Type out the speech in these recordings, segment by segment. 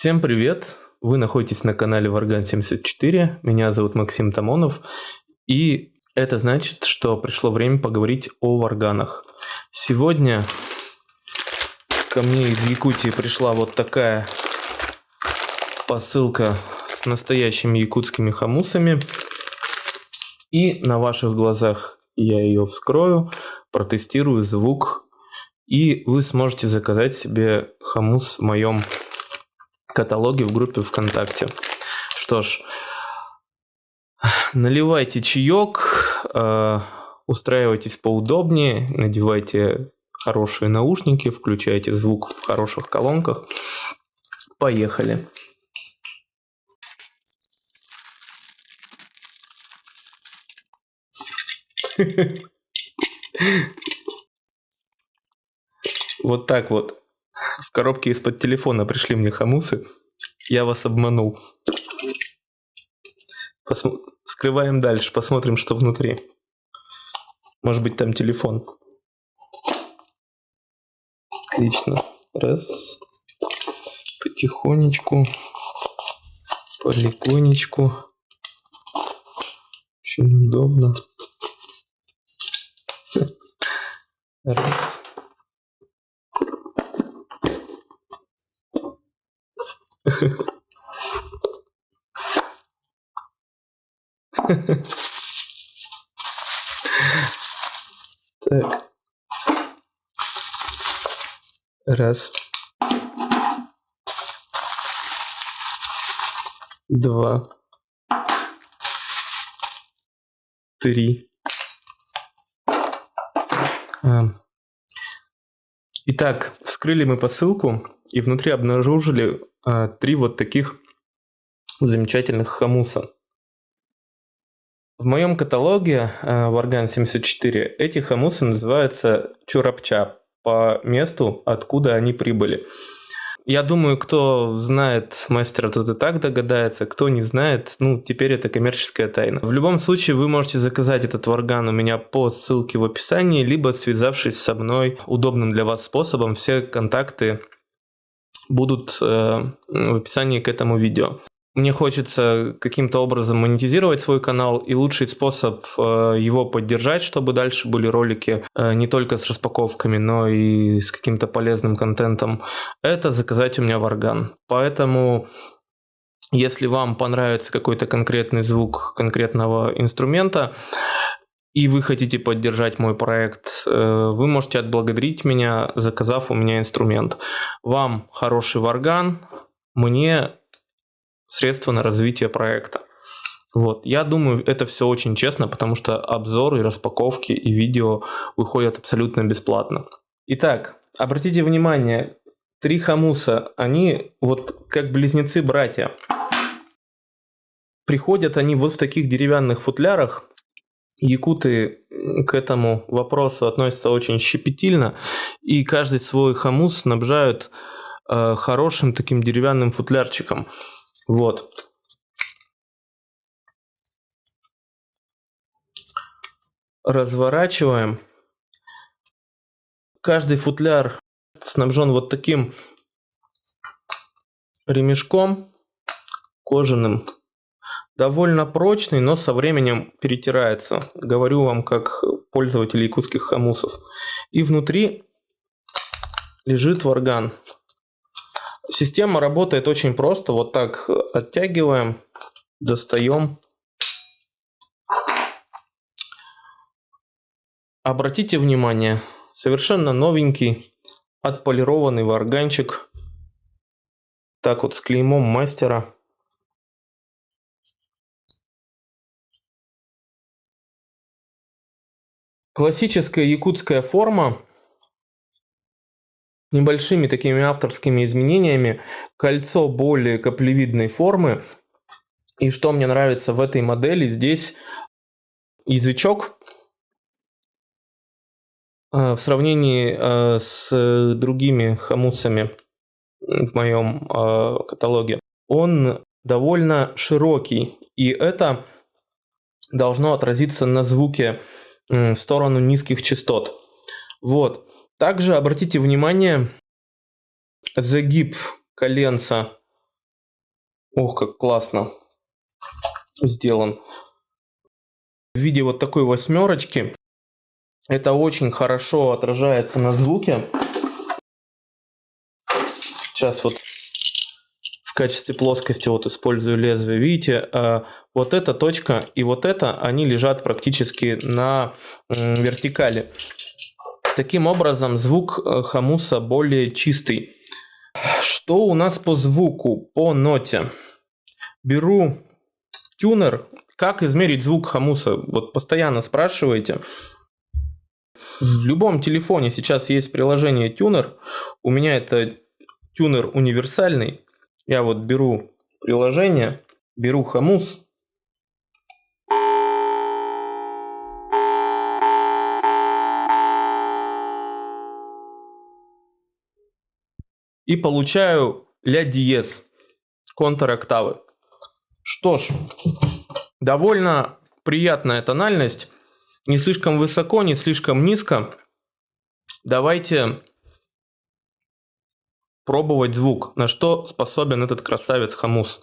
Всем привет! Вы находитесь на канале Варган 74. Меня зовут Максим Тамонов. И это значит, что пришло время поговорить о варганах. Сегодня ко мне из Якутии пришла вот такая посылка с настоящими якутскими хомусами. И на ваших глазах я ее вскрою, протестирую звук. И вы сможете заказать себе хомус в моем каталоге в группе ВКонтакте. Что ж, наливайте чаек, устраивайтесь поудобнее, надевайте хорошие наушники, включайте звук в хороших колонках. Поехали! Вот так вот. В коробке из-под телефона пришли мне хомусы. Я вас обманул. Вскрываем дальше, посмотрим, что внутри. Может быть, там телефон. Отлично. Раз. Потихонечку. Полегонечку. Очень удобно. Раз. Так. Раз. Два. Три. Итак, вскрыли мы посылку и внутри обнаружили три вот таких замечательных хомуса. В моем каталоге Варган 74 эти хомусы называются чурапча по месту, откуда они прибыли. Я думаю, кто знает мастера, тот и так догадается, кто не знает, теперь это коммерческая тайна. В любом случае, вы можете заказать этот варган у меня по ссылке в описании, либо связавшись со мной удобным для вас способом. Все контакты будут в описании к этому видео. Мне хочется каким-то образом монетизировать свой канал, и лучший способ его поддержать, чтобы дальше были ролики не только с распаковками, но и с каким-то полезным контентом, это заказать у меня варган. Поэтому, если вам понравится какой-то конкретный звук конкретного инструмента, и вы хотите поддержать мой проект, вы можете отблагодарить меня, заказав у меня инструмент. Вам хороший варган, мне средства на развитие проекта. Вот. Я думаю, это все очень честно, потому что обзоры, распаковки и видео выходят абсолютно бесплатно. Итак, обратите внимание, три хомуса, они вот как близнецы-братья. Приходят они вот в таких деревянных футлярах. Якуты к этому вопросу относятся очень щепетильно, и каждый свой хомус снабжают хорошим таким деревянным футлярчиком. Вот. Разворачиваем. Каждый футляр снабжен вот таким ремешком кожаным. Довольно прочный, но со временем перетирается. Говорю вам как пользователь якутских хомусов. И внутри лежит варган. Система работает очень просто. Вот так оттягиваем, достаем. Обратите внимание, совершенно новенький, отполированный варганчик. Так вот, с клеймом мастера. Классическая якутская форма. Небольшими такими авторскими изменениями, кольцо более каплевидной формы. И что мне нравится в этой модели, здесь язычок в сравнении с другими хомусами в моем каталоге, он довольно широкий, и это должно отразиться на звуке в сторону низких частот. Вот. Также обратите внимание, загиб коленца Ох, как классно сделан. В виде вот такой восьмерочки. Это очень хорошо отражается на звуке. Сейчас вот в качестве плоскости вот использую лезвие. Видите, вот эта точка и вот это, они лежат практически на вертикали. Таким образом, звук хомуса более чистый. Что у нас по звуку, по ноте? Беру тюнер. Как измерить звук хомуса? Вот постоянно спрашиваете. В любом телефоне сейчас есть приложение тюнер. У меня это тюнер универсальный. Я вот беру приложение, беру хомус. И получаю ля диез, контр-октавы. Что ж, довольно приятная тональность. Не слишком высоко, не слишком низко. Давайте пробовать звук, на что способен этот красавец хомус.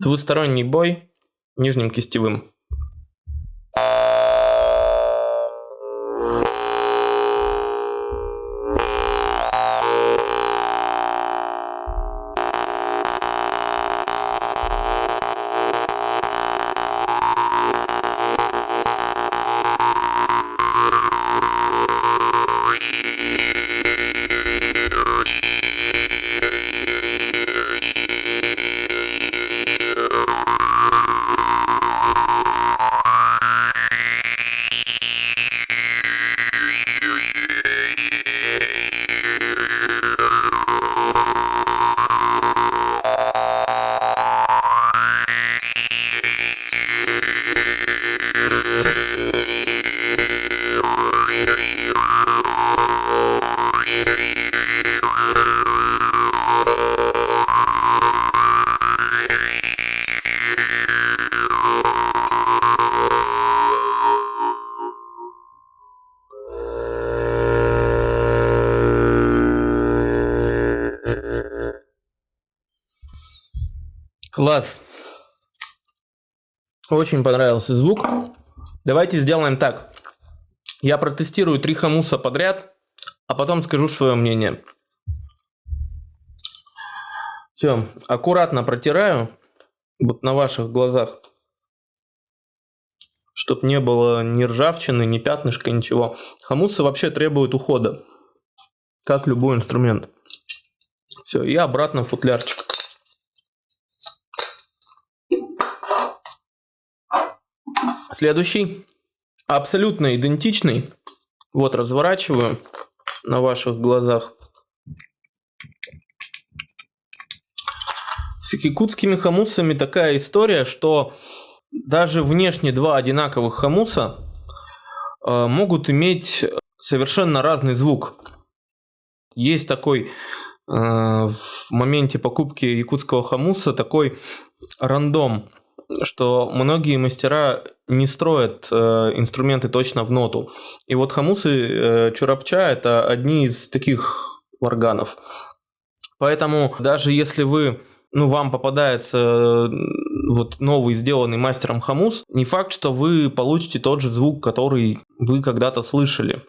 Двусторонний бой нижним кистевым. Класс. Очень понравился звук. Давайте сделаем так. Я протестирую 3 хомуса подряд, а потом скажу свое мнение. Все, аккуратно протираю, вот на ваших глазах, чтобы не было ни ржавчины, ни пятнышка, ничего. Хомусы вообще требуют ухода, как любой инструмент. Все, и обратно в футлярчик. Следующий, абсолютно идентичный. Вот разворачиваю на ваших глазах. С якутскими хомусами такая история, что даже внешне 2 одинаковых хомуса могут иметь совершенно разный звук. Есть такой в моменте покупки якутского хумуса такой рандом, что многие мастера не строят инструменты точно в ноту. И вот хумусы чурапча – это одни из таких варганов. Поэтому даже если вам попадается вот новый сделанный мастером хумус, не факт, что вы получите тот же звук, который вы когда-то слышали.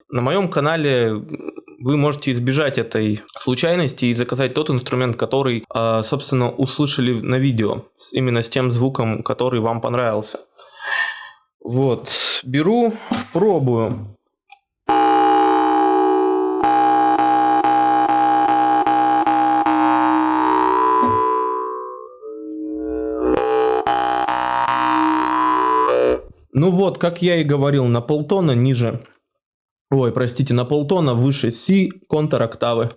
На моем канале вы можете избежать этой случайности и заказать тот инструмент, который, собственно, услышали на видео, именно с тем звуком, который вам понравился. Вот, беру, пробую. Ну вот, как я и говорил, на полтона ниже... Ой, простите, на полтона выше си контр-октавы.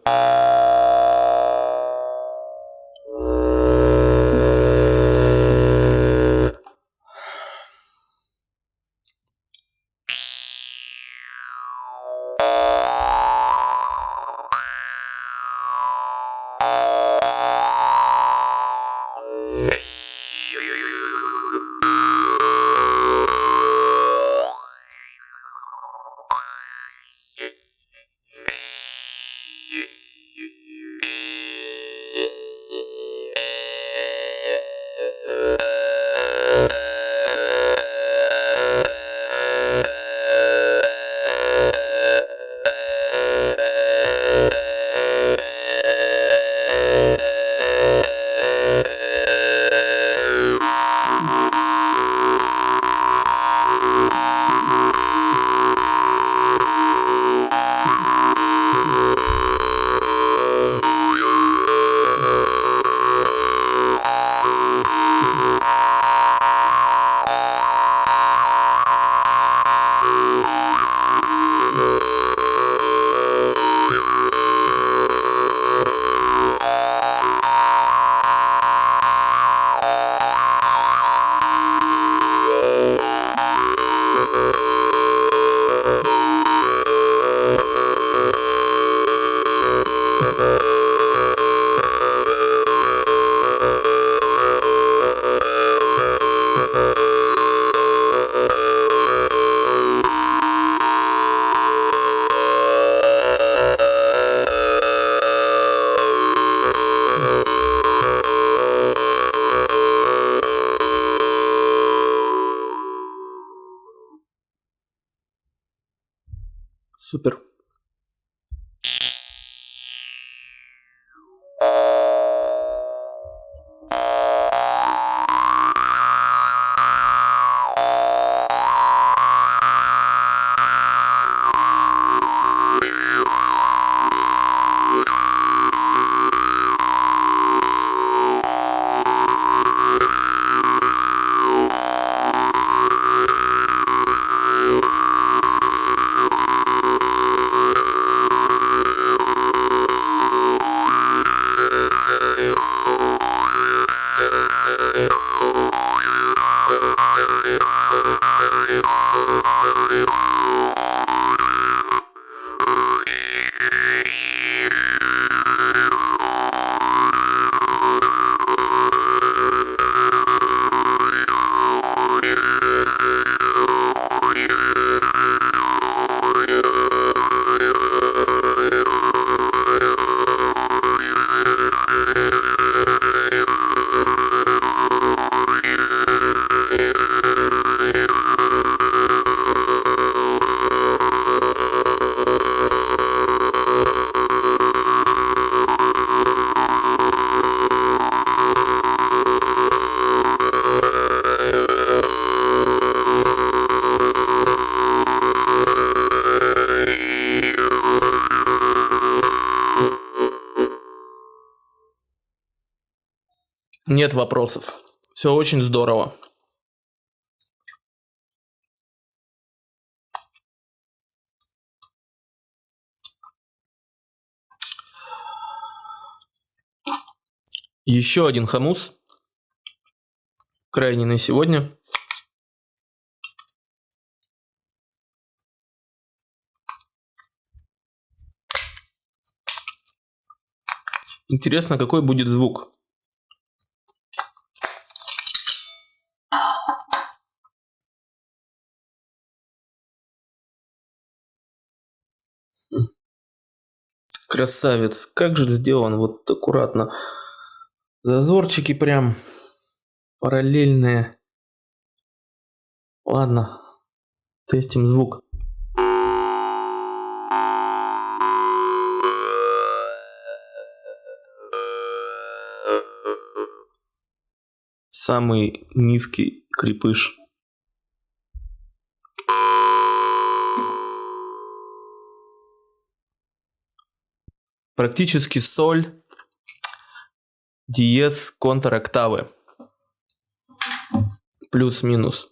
Супер. Нет вопросов. Все очень здорово. Еще один хумус. Крайний на сегодня. Интересно, какой будет звук. Красавец. Как же сделан вот аккуратно. Зазорчики прям параллельные. Ладно, тестим звук. Самый низкий крепыш. Практически соль, диез, контр-октавы. Плюс-минус.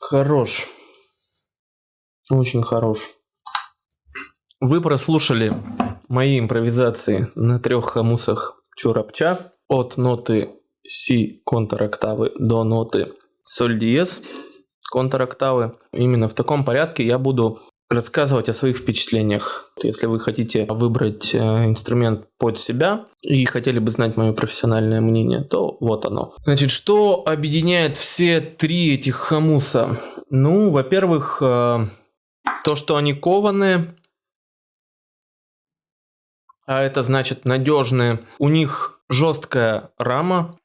Хорош. Очень хорош. Вы прослушали мои импровизации на 3 хомусах Чурапча от ноты си контр-октавы до ноты соль диез контр-октавы. Именно в таком порядке я буду рассказывать о своих впечатлениях. Если вы хотите выбрать инструмент под себя и хотели бы знать мое профессиональное мнение, то вот оно. Значит, что объединяет все 3 этих хомуса? Ну, во-первых, то, что они кованые, а это значит надежные. У них жесткая рама,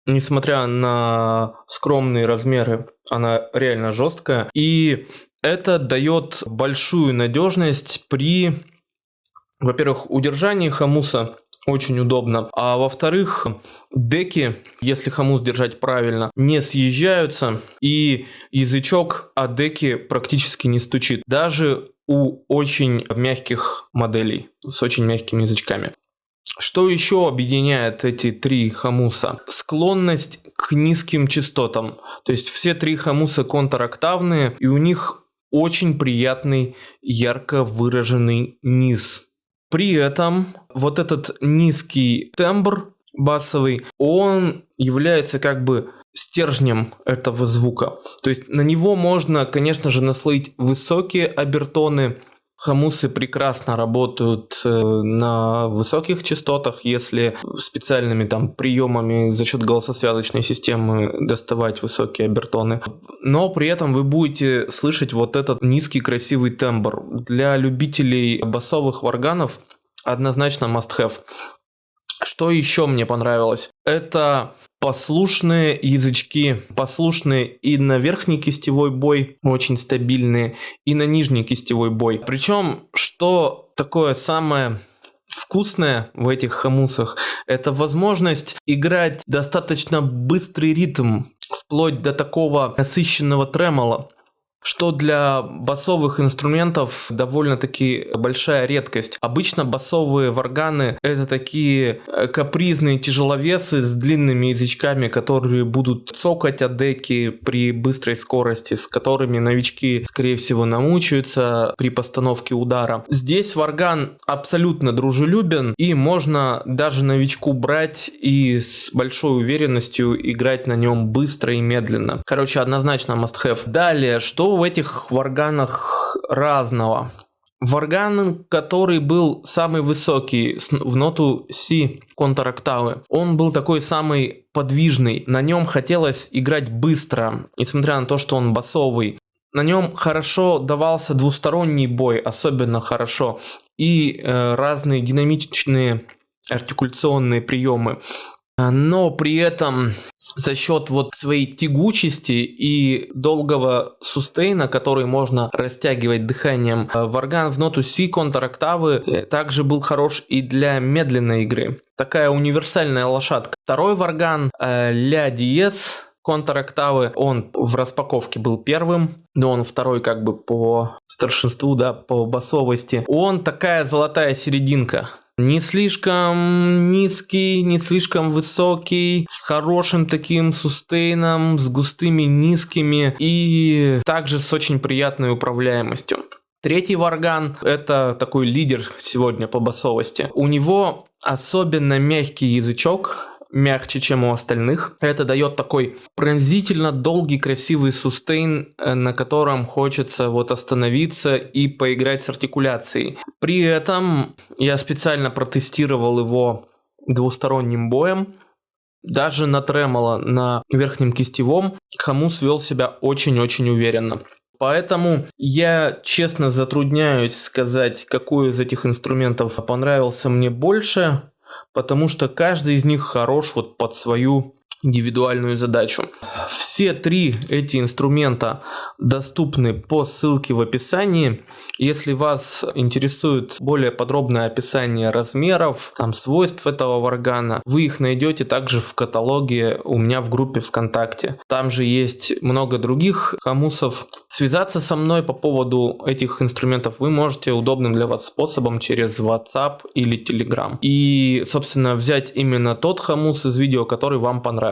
несмотря на скромные размеры, она реально жесткая. И это дает большую надежность при, во-первых, удержании хомуса. Очень удобно. А во-вторых, деки, если хомус держать правильно, не съезжаются, и язычок о деки практически не стучит. Даже у очень мягких моделей с очень мягкими язычками. Что еще объединяет эти 3 хомуса? Склонность к низким частотам. То есть все 3 хомуса контр-октавные, и у них очень приятный, ярко выраженный низ. При этом вот этот низкий тембр басовый, он является как бы стержнем этого звука. То есть на него можно, конечно же, наслоить высокие обертоны. Хомусы прекрасно работают на высоких частотах, если специальными там приемами за счет голососвязочной системы доставать высокие обертоны. Но при этом вы будете слышать вот этот низкий красивый тембр. Для любителей басовых варганов однозначно must have. Что еще мне понравилось? Это послушные язычки, послушные и на верхний кистевой бой, очень стабильные, и на нижний кистевой бой. Причем, что такое самое вкусное в этих хомусах, это возможность играть достаточно быстрый ритм, вплоть до такого насыщенного тремоло, что для басовых инструментов довольно-таки большая редкость. Обычно басовые варганы — это такие капризные тяжеловесы с длинными язычками, которые будут цокать о деки при быстрой скорости, с которыми новички, скорее всего, намучаются при постановке удара. Здесь варган абсолютно дружелюбен, и можно даже новичку брать и с большой уверенностью играть на нем быстро и медленно. Короче, однозначно must have. Далее, что в этих варганах разного? Варган, который был самый высокий в ноту си контр-октавы, он был такой самый подвижный. На нем хотелось играть быстро, несмотря на то, что он басовый. На нем хорошо давался двусторонний бой, особенно хорошо, и разные динамичные артикуляционные приемы. Но при этом за счет вот своей тягучести и долгого сустейна, который можно растягивать дыханием, варган в ноту си контр-октавы также был хорош и для медленной игры. Такая универсальная лошадка. Второй варган ля диез контр-октавы, он в распаковке был первым, но он второй как бы по старшинству, да, по басовости. Он такая золотая серединка. Не слишком низкий, не слишком высокий, с хорошим таким сустейном, с густыми низкими и также с очень приятной управляемостью. Третий варган — это такой лидер сегодня по басовости. У него особенно мягкий язычок, мягче, чем у остальных. Это дает такой пронзительно долгий красивый сустейн, на котором хочется вот остановиться и поиграть с артикуляцией. При этом я специально протестировал его двусторонним боем. Даже на тремоло, на верхнем кистевом, хомус вел себя очень-очень уверенно. Поэтому я честно затрудняюсь сказать, какой из этих инструментов понравился мне больше, потому что каждый из них хорош вот под свою индивидуальную задачу. Все 3 эти инструмента доступны по ссылке в описании. Если вас интересует более подробное описание размеров, там, свойств этого варгана, вы их найдете также в каталоге у меня в группе ВКонтакте. Там же есть много других хомусов. Связаться со мной по поводу этих инструментов вы можете удобным для вас способом через WhatsApp или Telegram. И, собственно, взять именно тот хомус из видео, который вам понравился.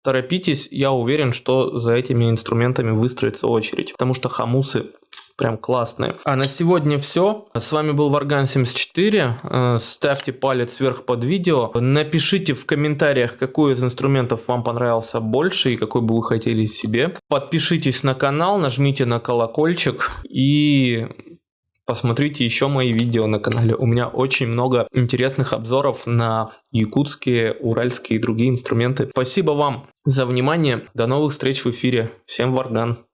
торопитесь, я уверен, что за этими инструментами выстроится очередь, потому что хамусы прям классные. А на сегодня все. С вами был Варган74. Ставьте палец вверх под видео. Напишите в комментариях, какой из инструментов вам понравился больше и какой бы вы хотели себе. Подпишитесь на канал, нажмите на колокольчик и посмотрите еще мои видео на канале. У меня очень много интересных обзоров на якутские, уральские и другие инструменты. Спасибо вам за внимание. До новых встреч в эфире. Всем Варган.